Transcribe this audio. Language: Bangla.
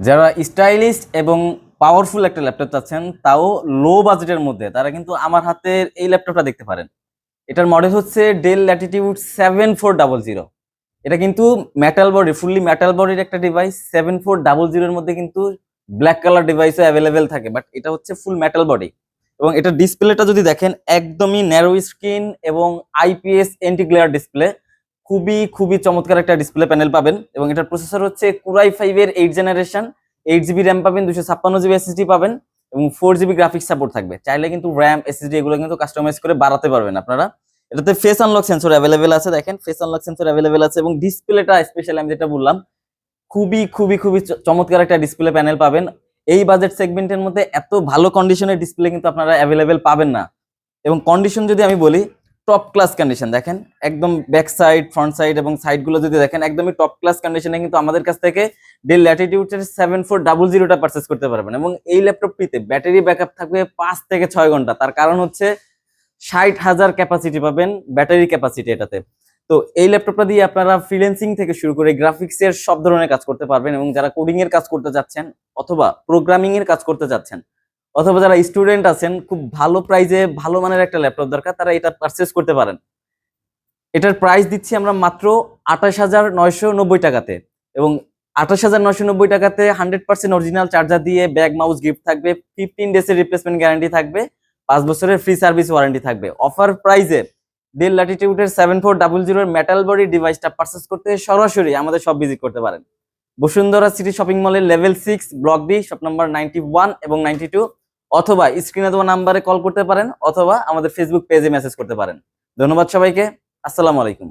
যারা স্টাইলিশ এবং পাওয়ারফুল একটা ল্যাপটপ চাচ্ছেন তাও লো বাজেটের মধ্যে, তারা কিন্তু আমার হাতের এই ল্যাপটপটা দেখতে পারেন। এটার মডেল হচ্ছে ডেল ল্যাটিটিউড 7400। এটা কিন্তু মেটাল বডি, ফুললি মেটাল বডির একটা ডিভাইস। 7400 এর মধ্যে কিন্তু ব্ল্যাক কালার ডিভাইসও অ্যাভেলেবেল থাকে, বাট এটা হচ্ছে ফুল মেটাল বডি। এবং এটার ডিসপ্লেটা যদি দেখেন, একদমই ন্যারো স্ক্রিন এবং আইপিএস এন্টি গ্লেয়ার ডিসপ্লে। খুবই খুবই চমৎকার একটা ডিসপ্লে প্যানেল পাবেন। এবং এটার প্রসেসর হচ্ছে কুরাই 5 এর 8 জেনারেশন। 8 জিবি র্যাম পাবেন, 256 জিবি এসএসডি পাবেন এবং 4 জিবি গ্রাফিক্স সাপোর্ট থাকবে। চাইলে কিন্তু র্যাম এসএসডি এগুলো কিন্তু কাস্টমাইজ করে বাড়াতে পারবেন আপনারা। এটাতে ফেস আনলক সেন্সর অ্যাভেলেবেল আছে, দেখেন ফেস আনলক সেন্সর অ্যাভেলেবেল আছে। এবং ডিসপ্লেটা স্পেশালি আমি যেটা বললাম, খুবই খুবই খুবই চমৎকার একটা ডিসপ্লে প্যানেল পাবেন। এই বাজেট সেগমেন্টের মধ্যে এত ভালো কন্ডিশনের ডিসপ্লে কিন্তু আপনারা অ্যাভেলেবেল পাবেন না। এবং কন্ডিশন যদি আমি বলি, টপ ক্লাস কন্ডিশন। দেখেন একদম ব্যাক সাইড, ফ্রন্ট সাইড এবং সাইড গুলো যদি দেখেন, একদমই টপ ক্লাস কন্ডিশনে কিন্তু আমাদের কাছ থেকে ডেল ল্যাটিটিউডের 7400টা পারচেস করতে পারবেন। এবং এই ল্যাপটপটিতে ব্যাটারি ব্যাকআপ থাকবে 5 থেকে 6 ঘন্টা। তার কারণ হচ্ছে 60,000 ক্যাপাসিটি পাবেন ব্যাটারি ক্যাপাসিটি এটাতে। তো এই ল্যাপটপটা দিয়ে আপনারা ফ্রিল্যান্সিং থেকে শুরু করে গ্রাফিক্স এর সব ধরনের কাজ করতে পারবেন। এবং যারা কোডিং এর কাজ করতে যাচ্ছেন, অথবা প্রোগ্রামিং এর কাজ করতে যাচ্ছেন, অথবা যারা স্টুডেন্ট আছেন, খুব ভালো প্রাইজে ভালো মানের একটা ল্যাপটপ দরকার, তারা এটা পারচেস করতে পারেন। এটার প্রাইস দিচ্ছি আমরা মাত্র 28,990 টাকাতে। এবং 28,990 টাকাতে 100% অরিজিনাল চার্জার দিয়ে ব্যাগ মাউস গিফট থাকবে, 15 ডেজের রিপ্লেসমেন্ট গ্যারান্টি থাকবে, 5 বছরের ফ্রি সার্ভিস ওয়ারেন্টি থাকবে। অফার প্রাইজে ডেল ল্যাটিটিউডের 7400 মেটাল বডি ডিভাইসটা পারচেস করতে সরাসরি আমাদের শপ ভিজিট করতে পারেন। বসুন্ধরা সিটি শপিং মলের level 6 block D, shop number 91 এবং 92, অথবা স্ক্রিনে দেওয়া নাম্বারে কল করতে পারেন, অথবা আমাদের ফেসবুক পেজে মেসেজ করতে পারেন। ধন্যবাদ সবাইকে। আসসালামু আলাইকুম।